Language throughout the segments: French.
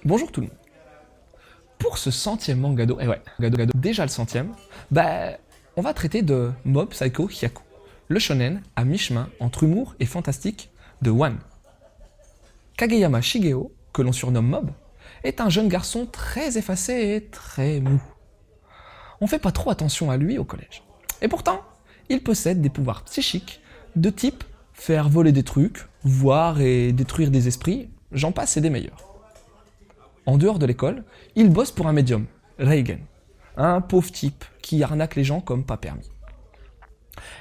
Bonjour tout le monde. Pour ce 100e mangado, et ouais, mangado, déjà le 100e, on va traiter de Mob Psycho Hyaku, le shonen à mi-chemin entre humour et fantastique de One. Kageyama Shigeo, que l'on surnomme Mob, est un jeune garçon très effacé et très mou. On fait pas trop attention à lui au collège. Et pourtant, il possède des pouvoirs psychiques de type faire voler des trucs, voir et détruire des esprits, j'en passe et des meilleurs. En dehors de l'école, il bosse pour un médium, Reigen, un pauvre type qui arnaque les gens comme pas permis.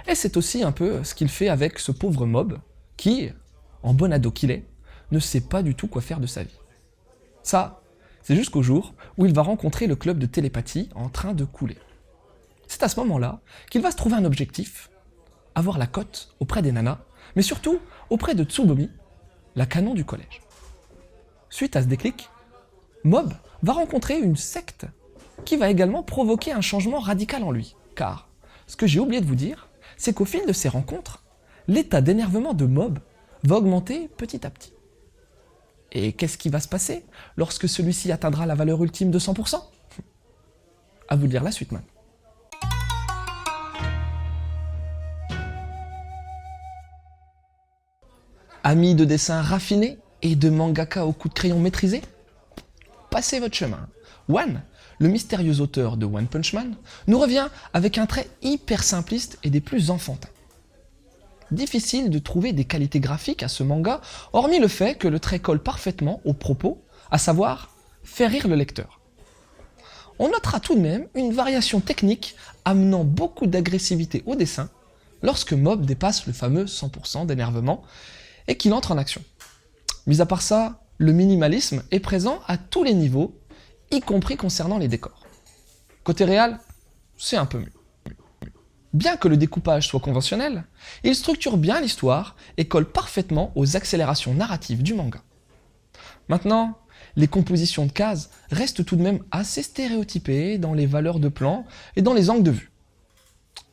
Et c'est aussi un peu ce qu'il fait avec ce pauvre Mob qui, en bon ado qu'il est, ne sait pas du tout quoi faire de sa vie. Ça, c'est jusqu'au jour où il va rencontrer le club de télépathie en train de couler. C'est à ce moment-là qu'il va se trouver un objectif, avoir la cote auprès des nanas, mais surtout auprès de Tsubomi, la canon du collège. Suite à ce déclic, Mob va rencontrer une secte qui va également provoquer un changement radical en lui. Car, ce que j'ai oublié de vous dire, c'est qu'au fil de ces rencontres, l'état d'énervement de Mob va augmenter petit à petit. Et qu'est-ce qui va se passer lorsque celui-ci atteindra la valeur ultime de 100%? À vous de lire la suite, man. Amis de dessin raffinés et de mangaka au coup de crayon maîtrisé, passez votre chemin. One, le mystérieux auteur de One Punch Man, nous revient avec un trait hyper simpliste et des plus enfantins. Difficile de trouver des qualités graphiques à ce manga, hormis le fait que le trait colle parfaitement au propos, à savoir faire rire le lecteur. On notera tout de même une variation technique amenant beaucoup d'agressivité au dessin lorsque Mob dépasse le fameux 100% d'énervement et qu'il entre en action. Mis à part ça, le minimalisme est présent à tous les niveaux, y compris concernant les décors. Côté réal, c'est un peu mieux. Bien que le découpage soit conventionnel, il structure bien l'histoire et colle parfaitement aux accélérations narratives du manga. Maintenant, les compositions de cases restent tout de même assez stéréotypées dans les valeurs de plan et dans les angles de vue.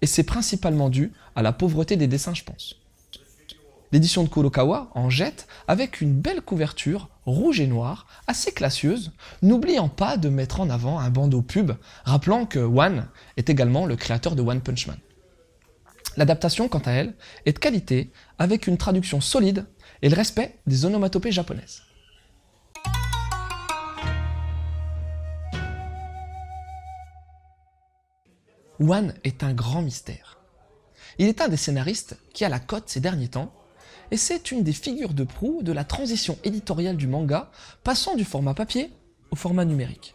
Et c'est principalement dû à la pauvreté des dessins, je pense. L'édition de Kurokawa en jette avec une belle couverture rouge et noire, assez classieuse, n'oubliant pas de mettre en avant un bandeau pub, rappelant que One est également le créateur de One Punch Man. L'adaptation, quant à elle, est de qualité, avec une traduction solide et le respect des onomatopées japonaises. One est un grand mystère. Il est un des scénaristes qui a la cote ces derniers temps, et c'est une des figures de proue de la transition éditoriale du manga, passant du format papier au format numérique.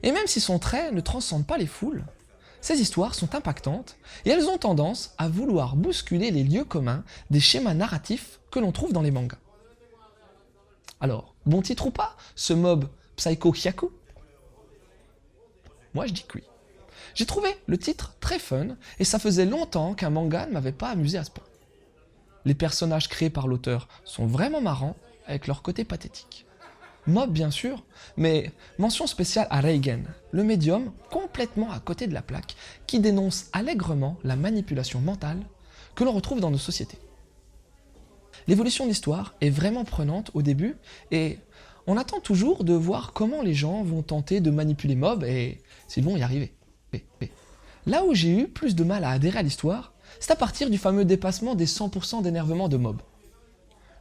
Et même si son trait ne transcende pas les foules, ces histoires sont impactantes et elles ont tendance à vouloir bousculer les lieux communs des schémas narratifs que l'on trouve dans les mangas. Alors, bon titre ou pas, ce Mob Psycho Hyaku? Moi je dis que oui. J'ai trouvé le titre très fun et ça faisait longtemps qu'un manga ne m'avait pas amusé à ce point. Les personnages créés par l'auteur sont vraiment marrants avec leur côté pathétique. Mob bien sûr, mais mention spéciale à Reigen, le médium complètement à côté de la plaque qui dénonce allègrement la manipulation mentale que l'on retrouve dans nos sociétés. L'évolution de l'histoire est vraiment prenante au début et on attend toujours de voir comment les gens vont tenter de manipuler Mob et s'ils vont y arriver. Là où j'ai eu plus de mal à adhérer à l'histoire, c'est à partir du fameux dépassement des 100% d'énervement de Mob.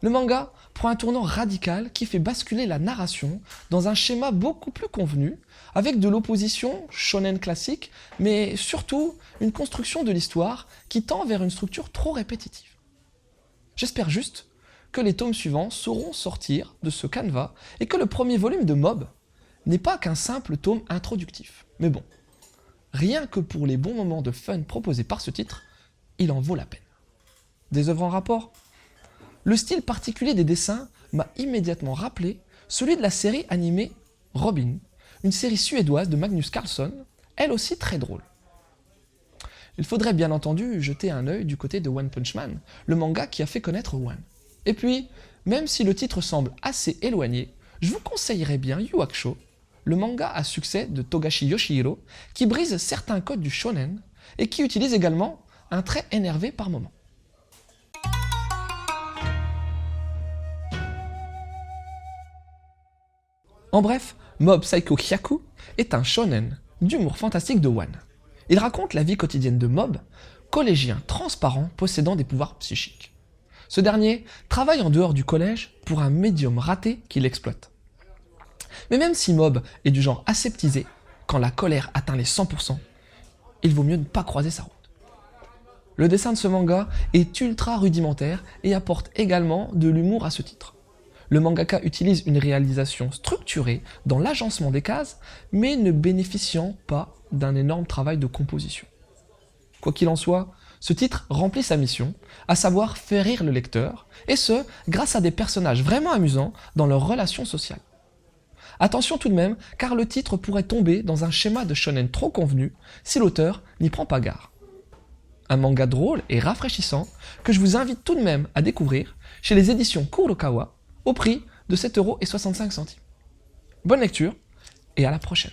Le manga prend un tournant radical qui fait basculer la narration dans un schéma beaucoup plus convenu, avec de l'opposition shonen classique, mais surtout une construction de l'histoire qui tend vers une structure trop répétitive. J'espère juste que les tomes suivants sauront sortir de ce canevas et que le premier volume de Mob n'est pas qu'un simple tome introductif. Mais bon, rien que pour les bons moments de fun proposés par ce titre, il en vaut la peine. Des œuvres en rapport? Le style particulier des dessins m'a immédiatement rappelé celui de la série animée Robin, une série suédoise de Magnus Carlsson, elle aussi très drôle. Il faudrait bien entendu jeter un œil du côté de One Punch Man, le manga qui a fait connaître One. Et puis, même si le titre semble assez éloigné, je vous conseillerais bien Yu Hakusho, le manga à succès de Togashi Yoshihiro, qui brise certains codes du shonen et qui utilise également un trait énervé par moment. En bref, Mob Psycho Hyaku est un shonen d'humour fantastique de One. Il raconte la vie quotidienne de Mob, collégien transparent possédant des pouvoirs psychiques. Ce dernier travaille en dehors du collège pour un médium raté qui l'exploite. Mais même si Mob est du genre aseptisé, quand la colère atteint les 100%, il vaut mieux ne pas croiser sa route. Le dessin de ce manga est ultra rudimentaire et apporte également de l'humour à ce titre. Le mangaka utilise une réalisation structurée dans l'agencement des cases, mais ne bénéficiant pas d'un énorme travail de composition. Quoi qu'il en soit, ce titre remplit sa mission, à savoir faire rire le lecteur, et ce, grâce à des personnages vraiment amusants dans leurs relations sociales. Attention tout de même, car le titre pourrait tomber dans un schéma de shonen trop convenu si l'auteur n'y prend pas garde. Un manga drôle et rafraîchissant que je vous invite tout de même à découvrir chez les éditions Kurokawa au prix de 7,65 €. Bonne lecture et à la prochaine.